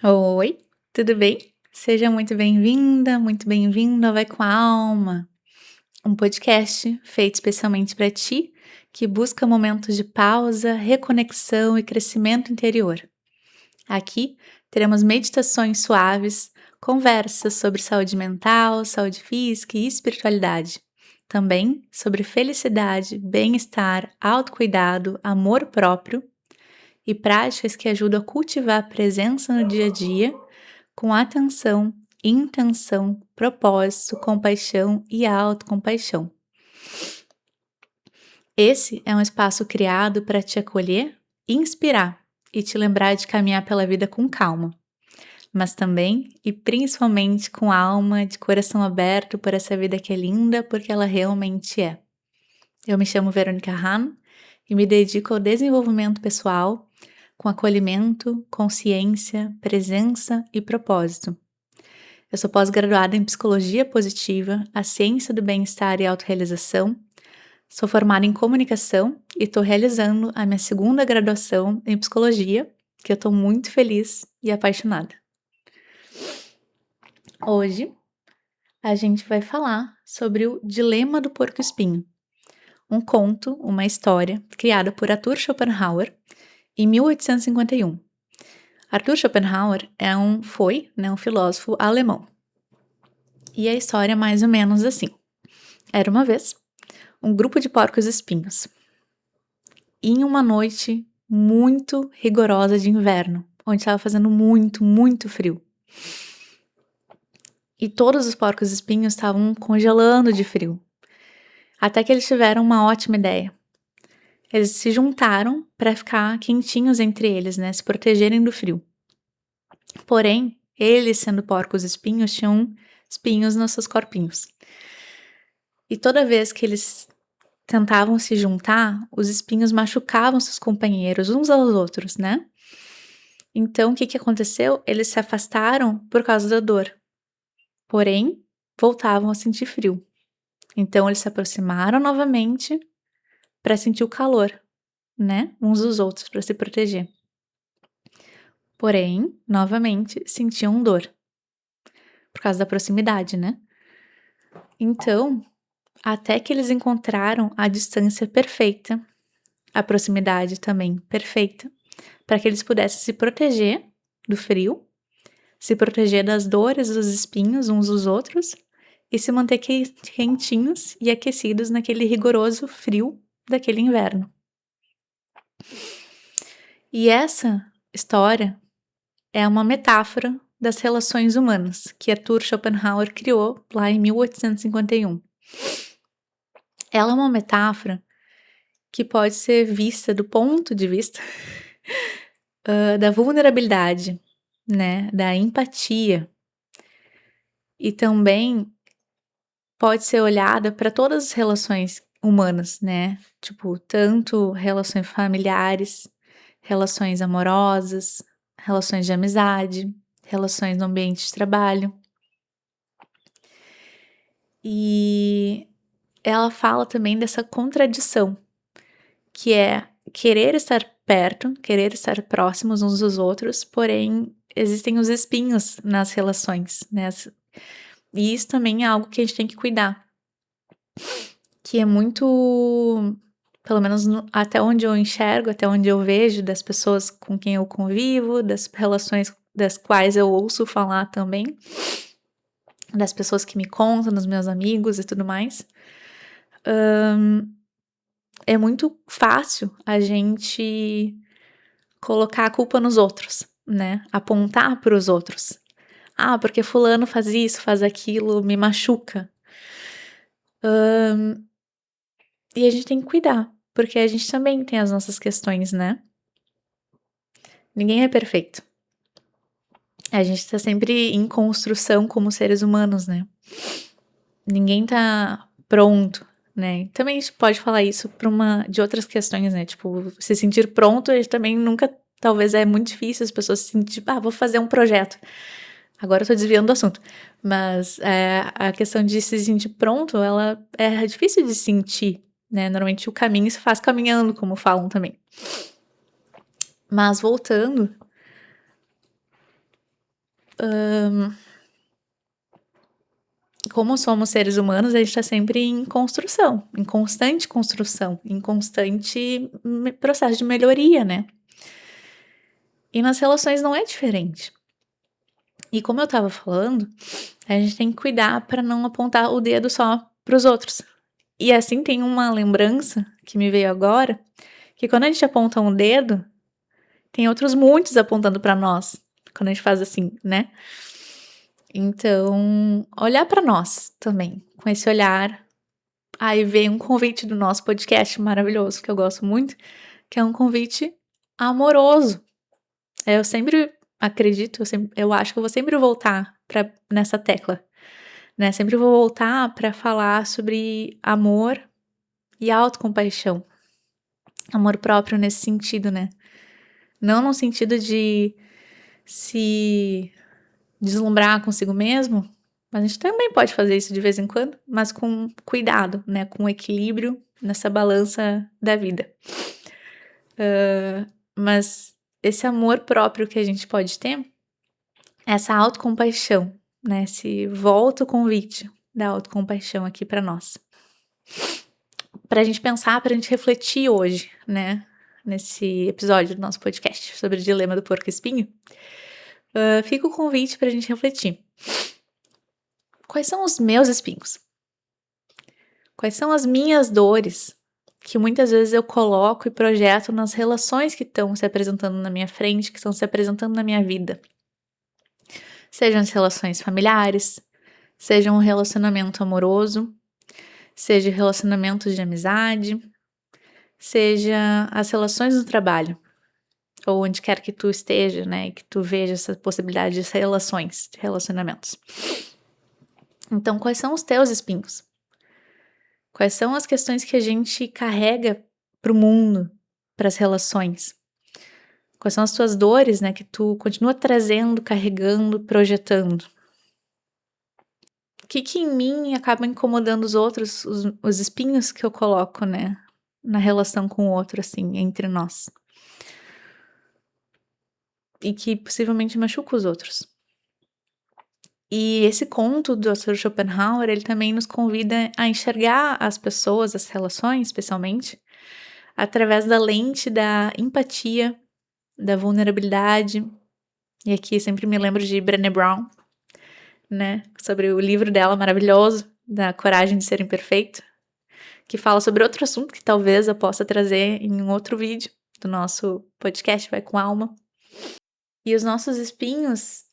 Oi, tudo bem? Seja muito bem-vinda, muito bem-vindo ao Vai com a Alma, um podcast feito especialmente para ti que busca momentos de pausa, reconexão e crescimento interior. Aqui teremos meditações suaves, conversas sobre saúde mental, saúde física e espiritualidade. Também sobre felicidade, bem-estar, autocuidado, amor próprio e práticas que ajudam a cultivar a presença no dia a dia com atenção, intenção, propósito, compaixão e autocompaixão. Esse é um espaço criado para te acolher, inspirar e te lembrar de caminhar pela vida com calma, mas também e principalmente com alma, de coração aberto por essa vida que é linda porque ela realmente é. Eu me chamo Verônica Hahn e me dedico ao desenvolvimento pessoal com acolhimento, consciência, presença e propósito. Eu sou pós-graduada em Psicologia Positiva, a ciência do bem-estar e autorrealização. Sou formada em comunicação e estou realizando a minha segunda graduação em Psicologia, que eu estou muito feliz e apaixonada. Hoje, a gente vai falar sobre o Dilema do Porco-Espinho, um conto, uma história criada por Arthur Schopenhauer em 1851. Arthur Schopenhauer foi um filósofo alemão. E a história é mais ou menos assim. Era uma vez um grupo de porcos-espinhos. Em uma noite muito rigorosa de inverno, onde estava fazendo muito, muito frio. E todos os porcos-espinhos estavam congelando de frio. Até que eles tiveram uma ótima ideia. Eles se juntaram para ficar quentinhos entre eles, né, se protegerem do frio. Porém, eles, sendo porcos-espinhos, tinham espinhos nos seus corpinhos. E toda vez que eles tentavam se juntar, os espinhos machucavam seus companheiros uns aos outros, né? Então, o que aconteceu? Eles se afastaram por causa da dor. Porém, voltavam a sentir frio. Então, eles se aproximaram novamente para sentir o calor, né? Uns dos outros, para se proteger. Porém, novamente, sentiam dor. Por causa da proximidade, né? Então, até que eles encontraram a distância perfeita, a proximidade também perfeita, para que eles pudessem se proteger do frio, se proteger das dores dos espinhos uns dos outros e se manter quentinhos e aquecidos naquele rigoroso frio daquele inverno. E essa história é uma metáfora das relações humanas que Arthur Schopenhauer criou lá em 1851. Ela é uma metáfora que pode ser vista do ponto de vista da vulnerabilidade, né, da empatia, e também pode ser olhada para todas as relações humanas, né, tipo, tanto relações familiares, relações amorosas, relações de amizade, relações no ambiente de trabalho. E ela fala também dessa contradição, que é querer estar perto, querer estar próximos uns dos outros, porém existem os espinhos nas relações, né? E isso também é algo que a gente tem que cuidar, que é muito, pelo menos até onde eu enxergo, até onde eu vejo das pessoas com quem eu convivo, das relações das quais eu ouço falar também, das pessoas que me contam, dos meus amigos e tudo mais. É muito fácil a gente colocar a culpa nos outros, né? Apontar para os outros. Ah, porque fulano faz isso, faz aquilo, me machuca. E a gente tem que cuidar, porque a gente também tem as nossas questões, né? Ninguém é perfeito. A gente tá sempre em construção como seres humanos, né? Ninguém tá pronto, né? Também a gente pode falar isso de outras questões, né? Tipo, se sentir pronto, a gente também nunca, talvez é muito difícil as pessoas se sentir, vou fazer um projeto. Agora eu tô desviando do assunto, mas a questão de se sentir pronto, ela é difícil de sentir, né? Normalmente o caminho se faz caminhando, como falam também. Mas voltando, como somos seres humanos, a gente tá sempre em construção, em constante construção, em constante processo de melhoria, né? E nas relações não é diferente. E como eu tava falando, a gente tem que cuidar para não apontar o dedo só pros outros. E assim tem uma lembrança que me veio agora, que quando a gente aponta um dedo, tem outros muitos apontando para nós. Quando a gente faz assim, né? Então, olhar para nós também, com esse olhar. Aí vem um convite do nosso podcast maravilhoso, que eu gosto muito, que é um convite amoroso. Eu sempre acredito, eu acho que eu vou sempre voltar nessa tecla, né? Sempre vou voltar para falar sobre amor e autocompaixão. Amor próprio nesse sentido, né? Não no sentido de se deslumbrar consigo mesmo, mas a gente também pode fazer isso de vez em quando, mas com cuidado, né? Com equilíbrio nessa balança da vida. Mas esse amor próprio que a gente pode ter, essa autocompaixão, né? Se volta o convite da autocompaixão aqui para nós. Pra gente pensar, pra gente refletir hoje, né? Nesse episódio do nosso podcast sobre o dilema do porco-espinho. Fica o convite pra gente refletir. Quais são os meus espinhos? Quais são as minhas dores que muitas vezes eu coloco e projeto nas relações que estão se apresentando na minha frente, que estão se apresentando na minha vida? Sejam as relações familiares, seja um relacionamento amoroso, seja relacionamentos de amizade, seja as relações no trabalho, ou onde quer que tu esteja, né, e que tu veja essa possibilidade de relações, de relacionamentos. Então, quais são os teus espinhos? Quais são as questões que a gente carrega pro mundo, para as relações? Quais são as tuas dores, né, que tu continua trazendo, carregando, projetando? O que em mim acaba incomodando os outros, os espinhos que eu coloco, né, na relação com o outro, assim, entre nós? E que possivelmente machuca os outros. E esse conto do Arthur Schopenhauer, ele também nos convida a enxergar as pessoas, as relações, especialmente, através da lente da empatia, da vulnerabilidade. E aqui sempre me lembro de Brené Brown, né? Sobre o livro dela maravilhoso, da Coragem de Ser Imperfeito, que fala sobre outro assunto que talvez eu possa trazer em um outro vídeo do nosso podcast Vai com Alma. E os nossos espinhos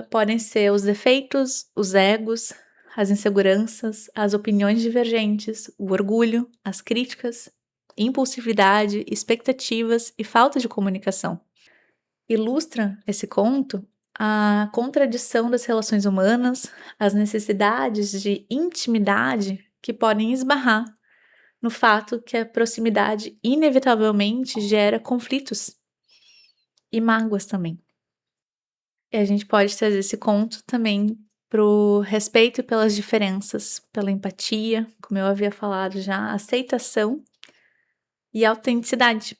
podem ser os defeitos, os egos, as inseguranças, as opiniões divergentes, o orgulho, as críticas, impulsividade, expectativas e falta de comunicação. Ilustra esse conto a contradição das relações humanas, as necessidades de intimidade que podem esbarrar no fato que a proximidade inevitavelmente gera conflitos e mágoas também. E a gente pode trazer esse conto também pro respeito pelas diferenças, pela empatia, como eu havia falado já, aceitação e autenticidade.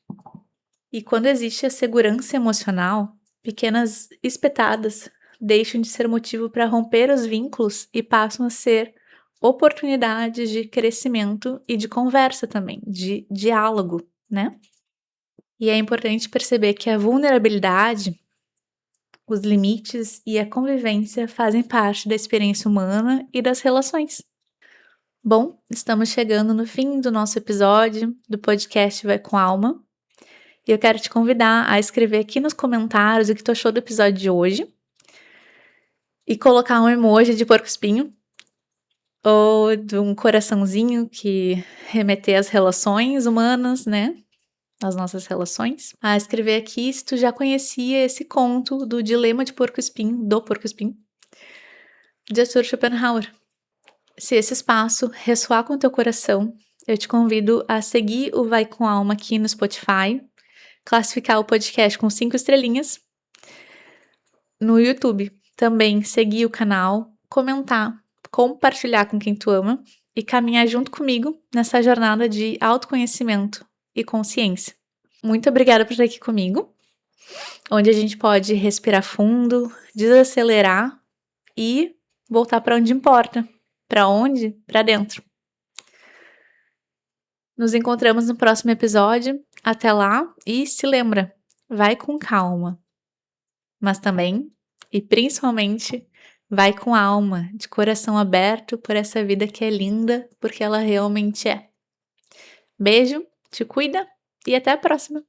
E quando existe a segurança emocional, pequenas espetadas deixam de ser motivo para romper os vínculos e passam a ser oportunidades de crescimento e de conversa também, de diálogo, né? E é importante perceber que a vulnerabilidade, os limites e a convivência fazem parte da experiência humana e das relações. Bom, estamos chegando no fim do nosso episódio do podcast Vai com Alma. E eu quero te convidar a escrever aqui nos comentários o que tu achou do episódio de hoje. E colocar um emoji de porco-espinho. Ou de um coraçãozinho que remeter às relações humanas, né? As nossas relações. A escrever aqui se tu já conhecia esse conto do dilema de porco-espinho, do porco-espinho, de Arthur Schopenhauer. Se esse espaço ressoar com o teu coração, eu te convido a seguir o Vai com Alma aqui no Spotify, classificar o podcast com 5 estrelinhas. No YouTube, também seguir o canal, comentar, compartilhar com quem tu ama e caminhar junto comigo nessa jornada de autoconhecimento e consciência. Muito obrigada por estar aqui comigo. onde a gente pode respirar fundo, desacelerar e voltar para onde importa. Para onde? Para dentro. Nos encontramos no próximo episódio. Até lá e se lembra, vai com calma, mas também e principalmente vai com alma, de coração aberto por essa vida que é linda, porque ela realmente é. Beijo, te cuida e até a próxima!